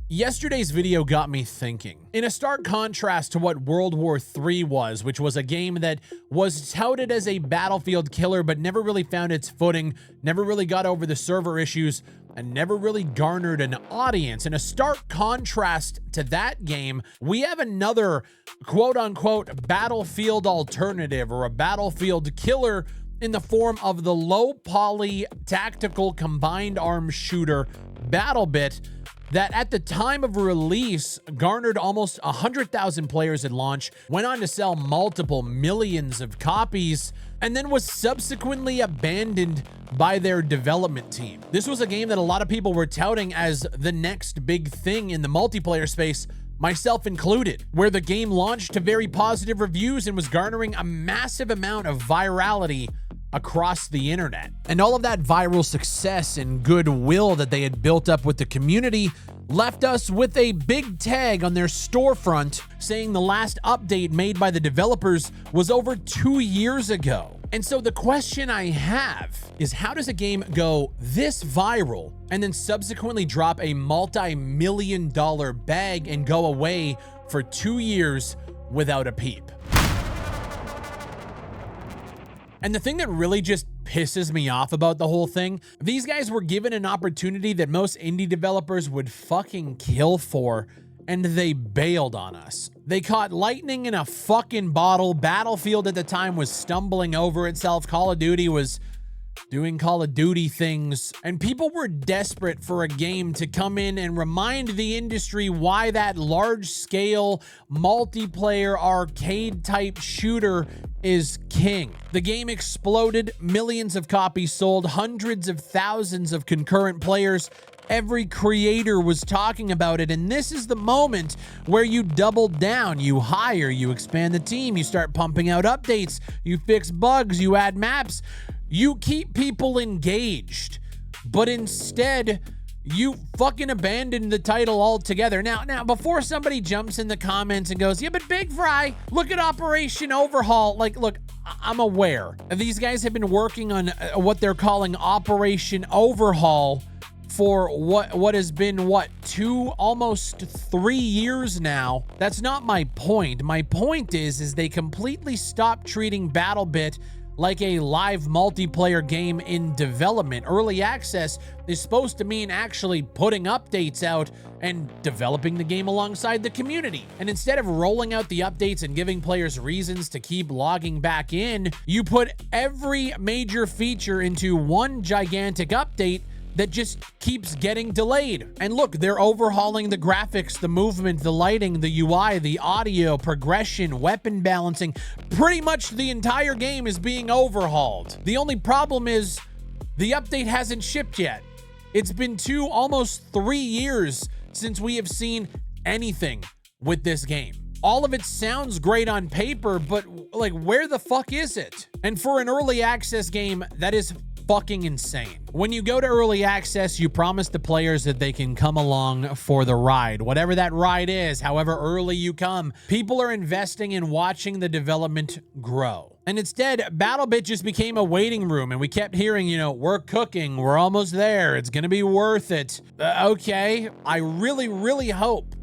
Yesterday's video got me thinking. In a stark contrast to what World War III was, which was a game that was touted as a battlefield killer but never really found its footing, never really got over the server issues, and never really garnered an audience. In a stark contrast to that game, we have another quote-unquote battlefield alternative, or a battlefield killer, in the form of the low-poly tactical combined arms shooter Battlebit, that at the time of release garnered almost 100,000 players at launch, went on to sell multiple millions of copies, and then was subsequently abandoned by their development team. This was a game that a lot of people were touting as the next big thing in the multiplayer space, myself included, where the game launched to very positive reviews and was garnering a massive amount of virality across the internet. And all of that viral success and goodwill that they had built up with the community left us with a big tag on their storefront saying the last update made by the developers was over 2 years ago. And so the question I have is, how does a game go this viral and then subsequently drop a multi-million-dollar bag and go away for 2 years without a peep? And the thing that really just pisses me off about the whole thing, these guys were given an opportunity that most indie developers would fucking kill for, and they bailed on us. They caught lightning in a fucking bottle. Battlefield at the time was stumbling over itself. Call of Duty was doing Call of Duty things, and people were desperate for a game to come in and remind the industry why that large-scale multiplayer arcade-type shooter is king. The game exploded, millions of copies sold, hundreds of thousands of concurrent players. Every creator was talking about it, and this is the moment where you double down. You hire, you expand the team, you start pumping out updates, you fix bugs, you add maps, you keep people engaged. But instead, you fucking abandon the title altogether. Now, before somebody jumps in the comments and goes, yeah, but Big Fry, look at Operation Overhaul. Like, look, I'm aware. These guys have been working on what they're calling Operation Overhaul for what has been, almost 3 years now. That's not my point. My point is they completely stopped treating Battlebit like a live multiplayer game in development. Early access is supposed to mean actually putting updates out and developing the game alongside the community. And instead of rolling out the updates and giving players reasons to keep logging back in, you put every major feature into one gigantic update that just keeps getting delayed. And look, they're overhauling the graphics, the movement, the lighting, the UI, the audio, progression, weapon balancing. Pretty much the entire game is being overhauled. The only problem is the update hasn't shipped yet. It's been almost 3 years since we have seen anything with this game. All of it sounds great on paper, but like, where the fuck is it? And for an early access game, that is fucking insane. When you go to early access, you promise the players that they can come along for the ride. Whatever that ride is, however early you come, people are investing in watching the development grow. And instead, Battlebit just became a waiting room, and we kept hearing, we're cooking, we're almost there, it's gonna be worth it. Okay, I really, really hope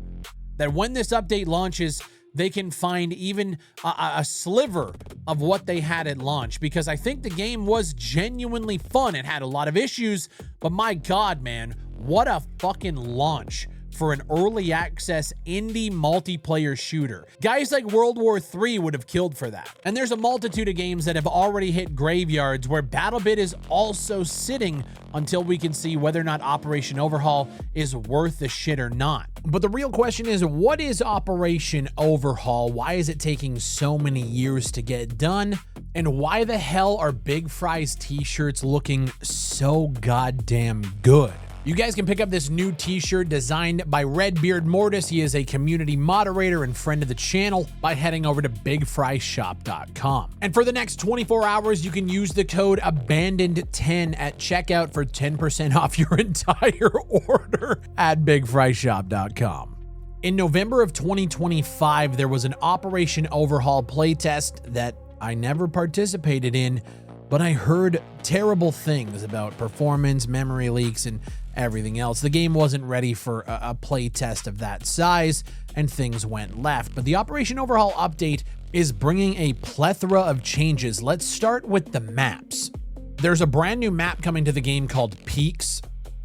that when this update launches, they can find even a sliver of what they had at launch, because I think the game was genuinely fun. It had a lot of issues, but my God, man, what a fucking launch for an early access indie multiplayer shooter. Guys like World War III would have killed for that. And there's a multitude of games that have already hit graveyards where Battlebit is also sitting until we can see whether or not Operation Overhaul is worth the shit or not. But the real question is, what is Operation Overhaul? Why is it taking so many years to get done? And why the hell are Big Fry's t-shirts looking so goddamn good? You guys can pick up this new t-shirt designed by Redbeard Mortis. He is a community moderator and friend of the channel, by heading over to BigfryShop.com. And for the next 24 hours, you can use the code ABANDONED10 at checkout for 10% off your entire order at BigfryShop.com. In November of 2025, there was an Operation Overhaul playtest that I never participated in, but I heard terrible things about performance, memory leaks, and everything else. The game wasn't ready for a play test of that size, and things went left. But the Operation Overhaul update is bringing a plethora of changes. Let's start with the maps. There's a brand new map coming to the game called Peaks,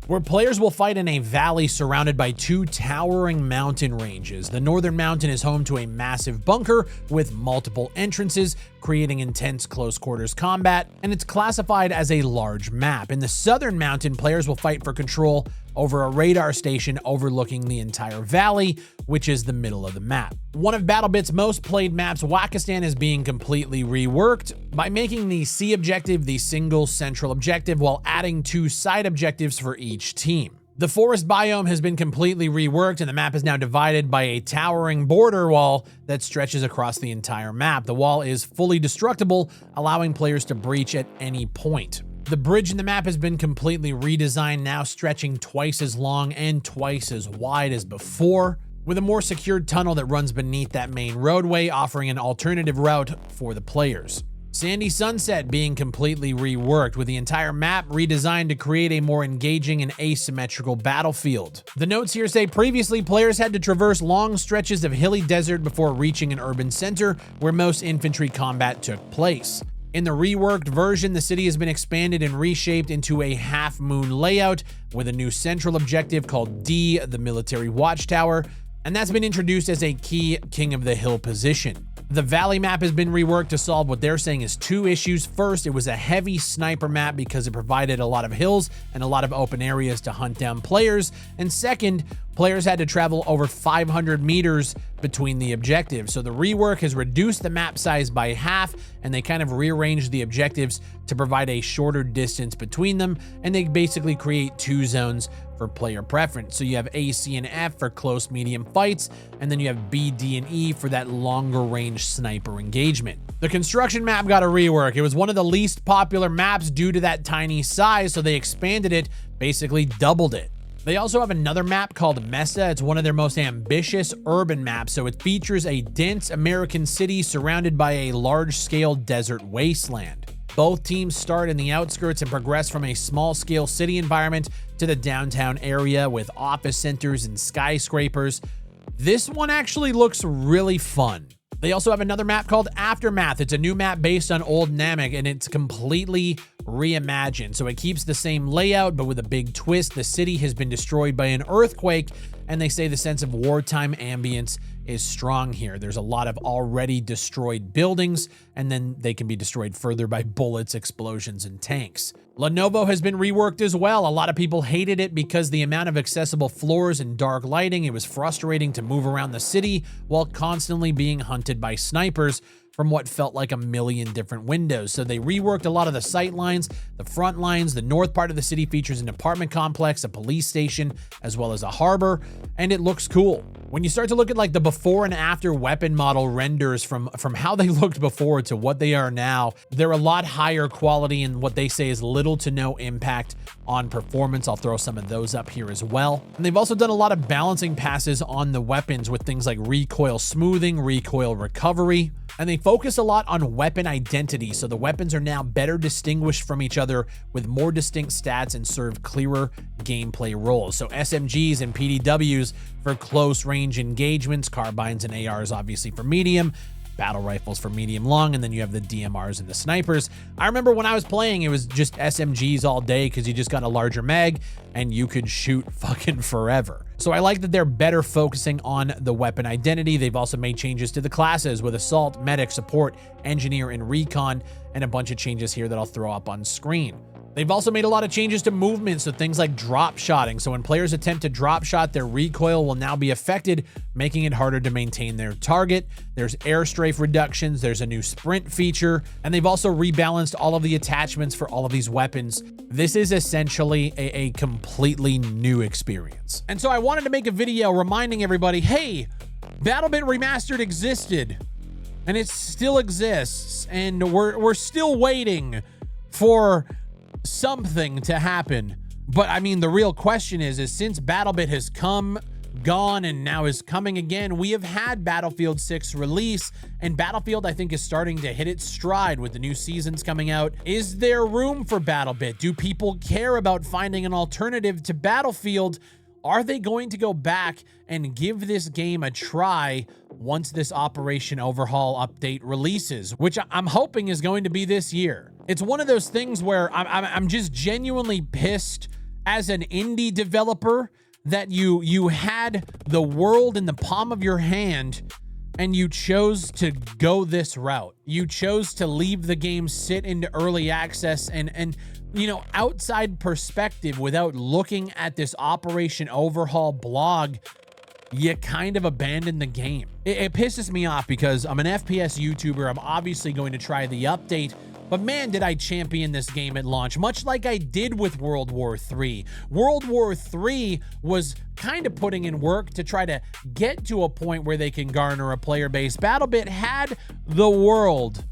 where players will fight in a valley surrounded by 2 towering mountain ranges. The northern mountain is home to a massive bunker with multiple entrances, creating intense close quarters combat, and it's classified as a large map. In the southern mountain, players will fight for control over a radar station overlooking the entire valley, which is the middle of the map. One of BattleBit's most played maps, Wakistan, is being completely reworked by making the C objective the single central objective while adding 2 side objectives for each team. The forest biome has been completely reworked, and the map is now divided by a towering border wall that stretches across the entire map. The wall is fully destructible, allowing players to breach at any point. The bridge in the map has been completely redesigned, now stretching twice as long and twice as wide as before, with a more secured tunnel that runs beneath that main roadway, offering an alternative route for the players. Sandy Sunset being completely reworked, with the entire map redesigned to create a more engaging and asymmetrical battlefield. The notes here say previously players had to traverse long stretches of hilly desert before reaching an urban center where most infantry combat took place. In the reworked version, the city has been expanded and reshaped into a half-moon layout with a new central objective called D, the military watchtower, and that's been introduced as a key King of the Hill position. The Valley map has been reworked to solve what they're saying is 2 issues. First, it was a heavy sniper map because it provided a lot of hills and a lot of open areas to hunt down players. And second, players had to travel over 500 meters between the objectives. So the rework has reduced the map size by half, and they kind of rearranged the objectives to provide a shorter distance between them, and they basically create 2 zones for player preference. So you have A, C, and F for close medium fights, and then you have B, D, and E for that longer range sniper engagement. The construction map got a rework. It was one of the least popular maps due to that tiny size, so they expanded it, basically doubled it. They also have another map called Mesa. It's one of their most ambitious urban maps, so it features a dense American city surrounded by a large-scale desert wasteland. Both teams start in the outskirts and progress from a small-scale city environment to the downtown area with office centers and skyscrapers. This one actually looks really fun. They also have another map called Aftermath. It's a new map based on Old Namek, and it's completely reimagined. So it keeps the same layout, but with a big twist. The city has been destroyed by an earthquake, and they say the sense of wartime ambience is strong here. There's a lot of already destroyed buildings, and then they can be destroyed further by bullets, explosions, and tanks. Lenovo has been reworked as well. A lot of people hated it because the amount of accessible floors and dark lighting, it was frustrating to move around the city while constantly being hunted by snipers from what felt like a million different windows. So they reworked a lot of the sight lines, the front lines. The north part of the city features an apartment complex, a police station, as well as a harbor, and it looks cool. When you start to look at like the before and after weapon model renders from how they looked before to what they are now, they're a lot higher quality and what they say is little to no impact on performance. I'll throw some of those up here as well. And they've also done a lot of balancing passes on the weapons with things like recoil smoothing, recoil recovery, and they focus a lot on weapon identity. So the weapons are now better distinguished from each other with more distinct stats and serve clearer gameplay roles. So SMGs and PDWs for close range engagements, carbines and ARs obviously for medium, battle rifles for medium long, and then you have the DMRs and the snipers. I remember when I was playing, it was just SMGs all day because you just got a larger mag and you could shoot fucking forever. So I like that they're better focusing on the weapon identity. They've also made changes to the classes with assault, medic, support, engineer, and recon, and a bunch of changes here that I'll throw up on screen. They've also made a lot of changes to movement, so things like drop shotting. So when players attempt to drop shot, their recoil will now be affected, making it harder to maintain their target. There's air strafe reductions, there's a new sprint feature, and they've also rebalanced all of the attachments for all of these weapons. This is essentially a completely new experience. And so I wanted to make a video reminding everybody, hey, Battlebit Remastered existed, and it still exists, and we're still waiting for something to happen. But I mean, the real question is since Battlebit has come, gone and now is coming again. We have had Battlefield 6 release, and Battlefield, I think, is starting to hit its stride with the new seasons coming out. Is there room for BattleBit? Do people care about finding an alternative to Battlefield? Are they going to go back and give this game a try once this Operation Overhaul update releases, which I'm hoping is going to be this year? It's one of those things where I'm just genuinely pissed as an indie developer that you had the world in the palm of your hand and you chose to go this route. You chose to leave the game sit into early access and you know, outside perspective, without looking at this Operation Overhaul blog, you kind of abandon the game. It pisses me off because I'm an FPS YouTuber. I'm obviously going to try the update, but man, did I champion this game at launch, much like I did with World War III. World War III was kind of putting in work to try to get to a point where they can garner a player base. BattleBit had the world,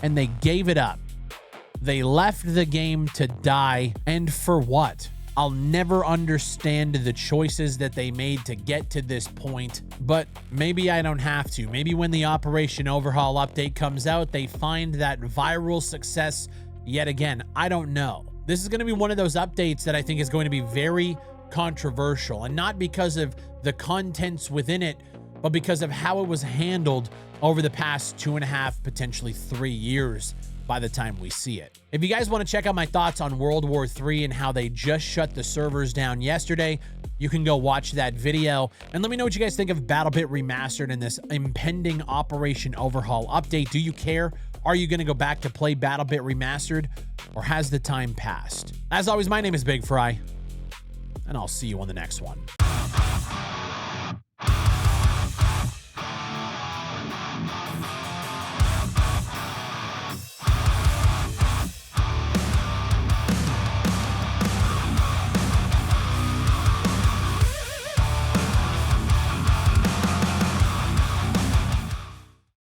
and they gave it up. They left the game to die, and for what? I'll never understand the choices that they made to get to this point, but maybe I don't have to. Maybe when the Operation Overhaul update comes out, they find that viral success yet again. I don't know. This is going to be one of those updates that I think is going to be very controversial, and not because of the contents within it, but because of how it was handled over the past 2.5, potentially 3 years by the time we see it. If you guys want to check out my thoughts on World War III and how they just shut the servers down yesterday, you can go watch that video. And let me know what you guys think of Battlebit Remastered and this impending Operation Overhaul update. Do you care? Are you going to go back to play Battlebit Remastered, or has the time passed? As always, my name is Big Fry, and I'll see you on the next one.